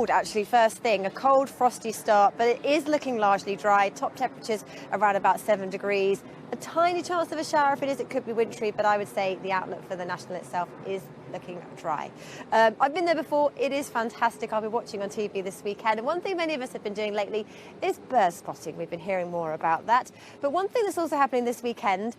cold actually first thing, a cold frosty start, but it is looking largely dry. Top temperatures around about 7 degrees. A tiny chance of a shower. If it is, it could be wintry, but I would say the outlook for the National itself is looking dry. I've been there before. It is fantastic. I'll be watching on TV this weekend. And one thing many of us have been doing lately is bird spotting. We've been hearing more about that. But one thing that's also happening this weekend,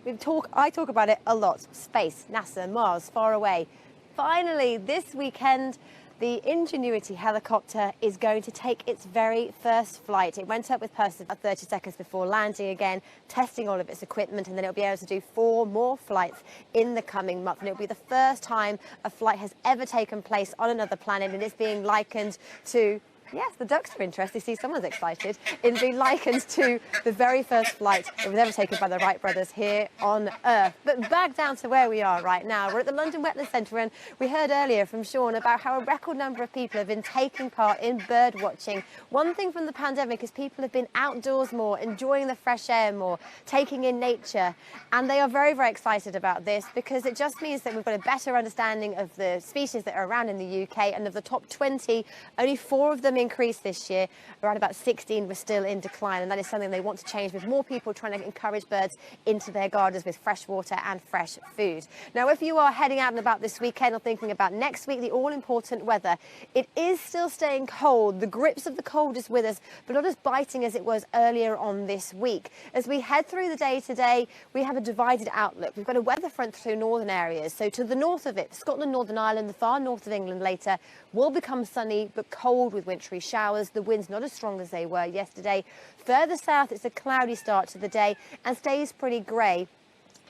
I talk about it a lot, space, NASA, Mars, far away. Finally, this weekend, the Ingenuity helicopter is going to take its very first flight. It went up with Perseverance about 30 seconds before landing again, testing all of its equipment, and then it'll be able to do 4 more flights in the coming month. And it'll be the first time a flight has ever taken place on another planet, and it's being likened to... Yes, the ducks are interested. See, someone's excited. It's been likened to the very first flight that was ever taken by the Wright brothers here on Earth. But back down to where we are right now. We're at the London Wetland Centre, and we heard earlier from Sean about how a record number of people have been taking part in bird watching. One thing from the pandemic is people have been outdoors more, enjoying the fresh air more, taking in nature. And they are very, very excited about this because it just means that we've got a better understanding of the species that are around in the UK, and of the top 20, only 4 of them increased this year. Around about 16 were still in decline, and that is something they want to change, with more people trying to encourage birds into their gardens with fresh water and fresh food. Now, if you are heading out and about this weekend or thinking about next week, the all-important weather, it is still staying cold. The grips of the cold is with us, but not as biting as it was earlier on this week. As we head through the day today, we have a divided outlook. We've got a weather front through northern areas. So to the north of it, Scotland, Northern Ireland, the far north of England later, will become sunny but cold with wintry showers. The winds not as strong as they were yesterday. Further south, it's a cloudy start to the day and stays pretty grey.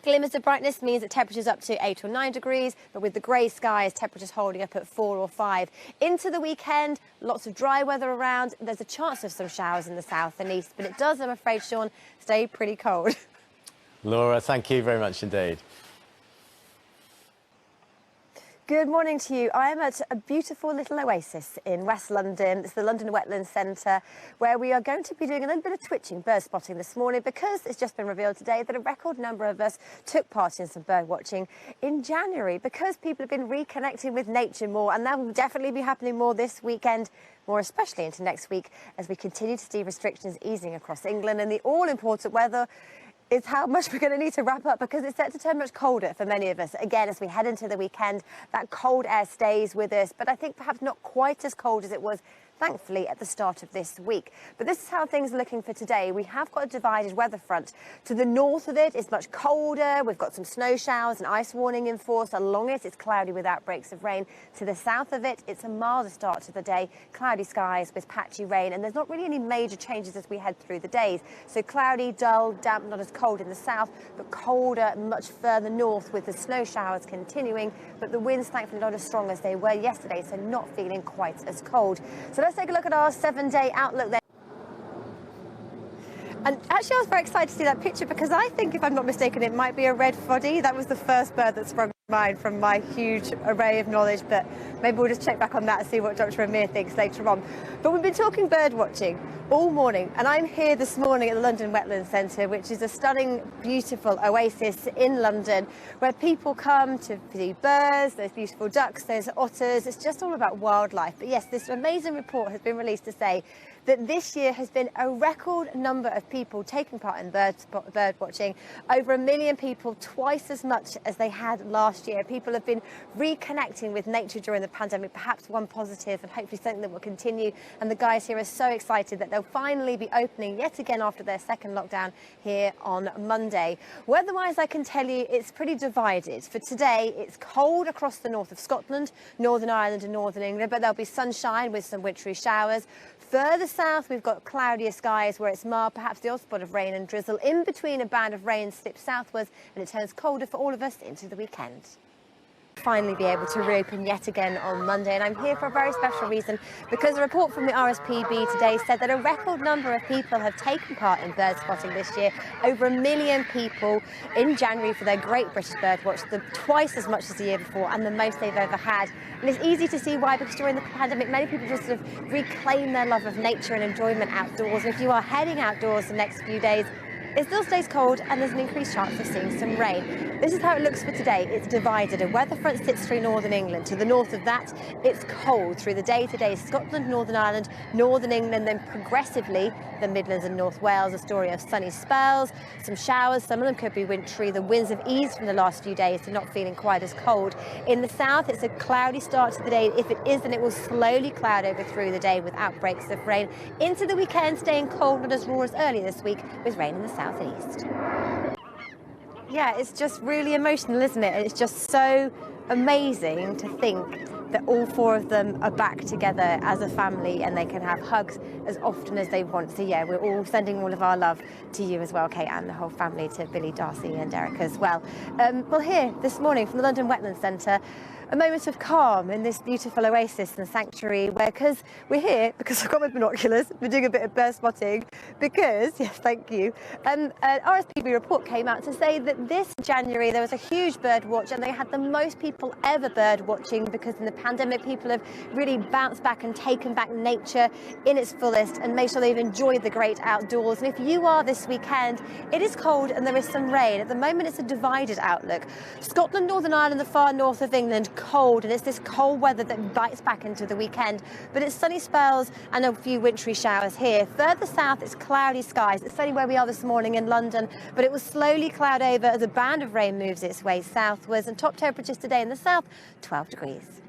Glimmers of brightness means that temperatures up to 8 or 9 degrees, but with the grey skies, temperatures holding up at 4 or 5. Into the weekend, lots of dry weather around. There's a chance of some showers in the south and east, but it does, I'm afraid, Sean, stay pretty cold. Laura, thank you very much indeed. Good morning to you. I am at a beautiful little oasis in West London. It's the London Wetland Centre, where we are going to be doing a little bit of twitching bird spotting this morning, because it's just been revealed today that a record number of us took part in some bird watching in January, because people have been reconnecting with nature more, and that will definitely be happening more this weekend, more especially into next week, as we continue to see restrictions easing across England. And the all-important weather is how much we're going to need to wrap up, because it's set to turn much colder for many of us. Again, as we head into the weekend, that cold air stays with us, but I think perhaps not quite as cold as it was, thankfully, at the start of this week. But this is how things are looking for today. We have got a divided weather front. To the north of it, it's much colder. We've got some snow showers and ice warning in force. Along it, it's cloudy with outbreaks of rain. To the south of it, it's a milder start to the day. Cloudy skies with patchy rain, and there's not really any major changes as we head through the days. So cloudy, dull, damp, not as cold in the south, but colder much further north, with the snow showers continuing. But the winds, thankfully, not as strong as they were yesterday, so not feeling quite as cold. So let's take a look at our 7-day outlook then. And actually, I was very excited to see that picture, because I think, if I'm not mistaken, it might be a red foddy. That was the first bird that sprung to mind from my huge array of knowledge, but maybe we'll just check back on that and see what Dr. Amir thinks later on. But we've been talking bird watching all morning, and I'm here this morning at the London Wetland Centre, which is a stunning, beautiful oasis in London, where people come to see birds, those beautiful ducks, those otters. It's just all about wildlife. But yes, this amazing report has been released to say that this year has been a record number of people taking part in bird watching. Over 1 million people, twice as much as they had last year. People have been reconnecting with nature during the pandemic, perhaps one positive and hopefully something that will continue. And the guys here are so excited that they'll finally be opening yet again after their second lockdown here on Monday. Weather-wise, I can tell you it's pretty divided. For today, it's cold across the north of Scotland, Northern Ireland and Northern England, but there'll be sunshine with some wintry showers. Further south, we've got cloudier skies where it's mild, perhaps the odd spot of rain and drizzle. In between, a band of rain slips southwards, and it turns colder for all of us into the weekend. Finally be able to reopen yet again on Monday, and I'm here for a very special reason, because a report from the RSPB today said that a record number of people have taken part in bird spotting this year. Over 1 million people in January for their Great British Bird Watch, twice as much as the year before and the most they've ever had. And it's easy to see why, because during the pandemic many people just sort of reclaim their love of nature and enjoyment outdoors. And if you are heading outdoors the next few days, It still stays cold and there's an increased chance of seeing some rain. This is how it looks for today. It's divided. A weather front sits through northern England. To the north of that, it's cold through the day today. Scotland, Northern Ireland, Northern England, then progressively the Midlands and North Wales. A story of sunny spells, some showers. Some of them could be wintry. The winds have eased from the last few days, so not feeling quite as cold. In the south, it's a cloudy start to the day. If it is, then it will slowly cloud over through the day with outbreaks of rain. Into the weekend, staying cold, not as raw as earlier this week, with rain in the south and east. Yeah, it's just really emotional, isn't it? It's just so amazing to think that all four of them are back together as a family and they can have hugs as often as they want. So yeah, we're all sending all of our love to you as well, Kate, and the whole family, to Billy, Darcy and Derek as well. Well, here this morning from the London Wetlands Centre, a moment of calm in this beautiful oasis and sanctuary because we're here because I've got my binoculars, we're doing a bit of bird spotting because, yes, thank you, an RSPB report came out to say that this January there was a huge bird watch and they had the most people ever bird watching because in the pandemic people have really bounced back and taken back nature in its fullest and made sure they've enjoyed the great outdoors. And if you are this weekend, it is cold and there is some rain. At the moment it's a divided outlook. Scotland, Northern Ireland, the far north of England, cold, and it's this cold weather that bites back into the weekend, but it's sunny spells and a few wintry showers here. Further south it's cloudy skies. It's sunny where we are this morning in London, but it will slowly cloud over as a band of rain moves its way southwards, and top temperatures today in the south 12 degrees.